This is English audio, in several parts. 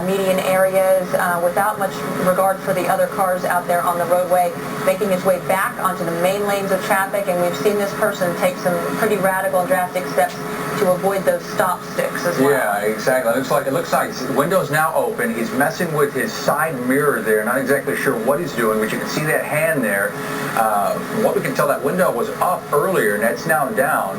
median areas without much regard for the other cars out there on the roadway, making his way back onto the main lanes of traffic, and we've seen this person take some pretty radical and drastic steps to avoid those stop sticks as well. Yeah, exactly. It looks like the window's now open. He's messing with his side mirror there. Not exactly sure what he's doing, but you can see that hand there. From what we can tell, that window was up earlier, and it's now down.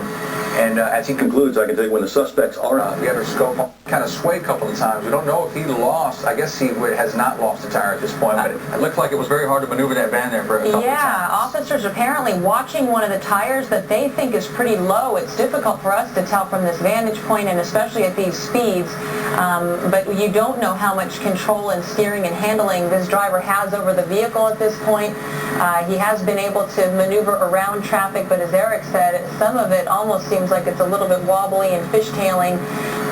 And as he concludes, I can tell you when the suspects are on. We have our scope kind of sway a couple of times. We don't know if he lost. I guess he has not lost a tire at this point, but it looked like it was very hard to maneuver that van there for a couple of times. Yeah, officers apparently watching one of the tires that they think is pretty low. It's difficult for us to tell from this vantage point, and especially at these speeds. But you don't know how much control and steering and handling this driver has over the vehicle at this point. He has been able to maneuver around traffic, but as Eric said, some of it almost seems like it's a little bit wobbly and fishtailing.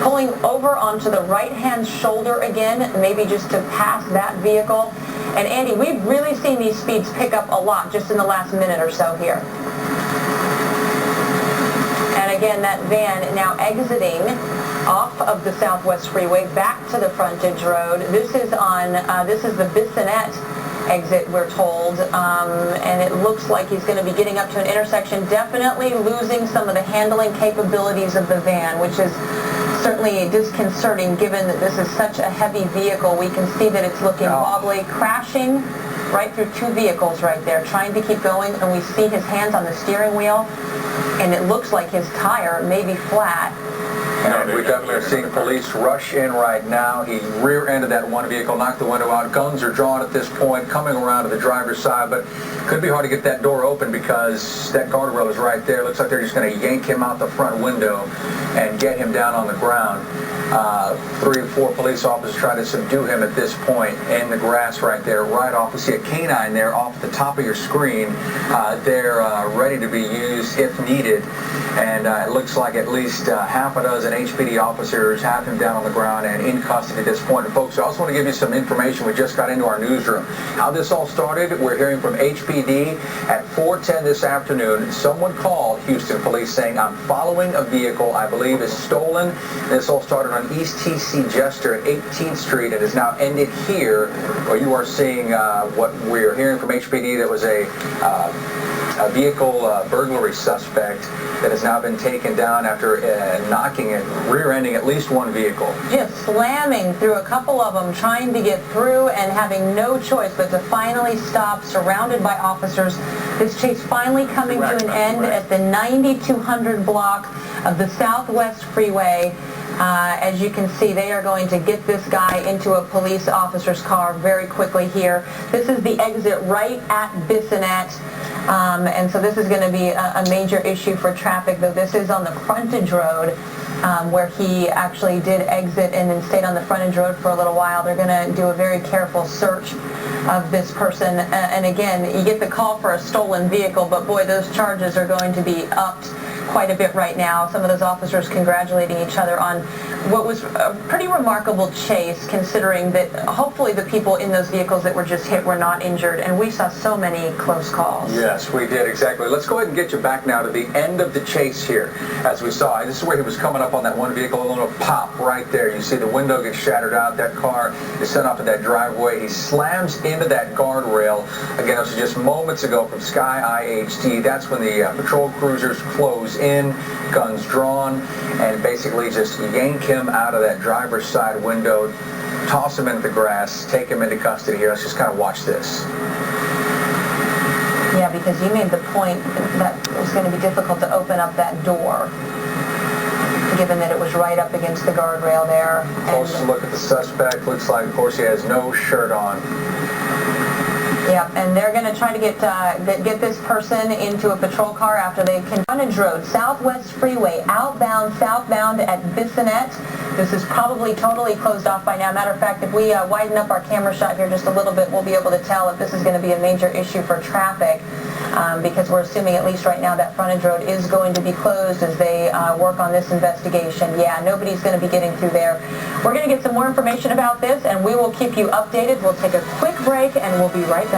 Pulling over onto the right-hand shoulder again, maybe just to pass that vehicle. And Andy, we've really seen these speeds pick up a lot just in the last minute or so here. And again, that van now exiting off of the Southwest Freeway back to the frontage road. This is the Bissonnet exit, we're told, and it looks like he's going to be getting up to an intersection, definitely losing some of the handling capabilities of the van, which is certainly disconcerting given that this is such a heavy vehicle. We can see that it's looking wobbly, crashing right through two vehicles right there, trying to keep going, and we see his hands on the steering wheel, and it looks like his tire may be flat. And we definitely are seeing police rush in right now. He rear-ended that one vehicle, knocked the window out. Guns are drawn at this point, coming around to the driver's side, but could be hard to get that door open because that guardrail is right there. Looks like they're just going to yank him out the front window and get him down on the ground. 3 or 4 police officers try to subdue him at this point in the grass right there, right off. You see a canine there off the top of your screen. They're ready to be used if needed, and it looks like at least half a dozen HPD officers have him down on the ground and in custody at this point. And folks, I also want to give you some information. We just got into our newsroom. How this all started, we're hearing from HPD at 4:10 this afternoon. Someone called Houston police saying, I'm following a vehicle I believe is stolen. This all started on East TC Jester at 18th Street and has now ended here, where you are seeing what we're hearing from HPD. That was a vehicle burglary suspect that has now been taken down after knocking and rear-ending at least one vehicle. Just slamming through a couple of them, trying to get through and having no choice but to finally stop, surrounded by officers. This chase finally coming to an end at the 9200 block of the Southwest Freeway. As you can see, they are going to get this guy into a police officer's car very quickly here. This is the exit right at Bissonnet, and so this is going to be a major issue for traffic, though this is on the frontage road where he actually did exit and then stayed on the frontage road for a little while. They're going to do a very careful search of this person, and again, you get the call for a stolen vehicle, but boy, those charges are going to be upped quite a bit right now. Some of those officers congratulating each other on what was a pretty remarkable chase, considering that hopefully the people in those vehicles that were just hit were not injured, and we saw so many close calls. Yes, we did, exactly. Let's go ahead and get you back now to the end of the chase here. As we saw, this is where he was coming up on that one vehicle, a little pop right there. You see the window get shattered out. That car is sent off to that driveway. He slams into that guardrail. Again, this was just moments ago from Sky IHD. That's when the patrol cruisers close in, guns drawn, and basically just yank him out of that driver's side window, toss him into the grass, take him into custody here. Let's just kind of watch this. Yeah, because you made the point that it was going to be difficult to open up that door, given that it was right up against the guardrail there. Close look at the suspect. Looks like, of course, he has no shirt on. Yeah, and they're going to try to get this person into a patrol car after they can. Frontage road, Southwest Freeway, outbound, southbound at Bissonnet. This is probably totally closed off by now. Matter of fact, if we widen up our camera shot here just a little bit, we'll be able to tell if this is going to be a major issue for traffic, because we're assuming at least right now that frontage road is going to be closed as they work on this investigation. Yeah, nobody's going to be getting through there. We're going to get some more information about this, and we will keep you updated. We'll take a quick break, and we'll be right back.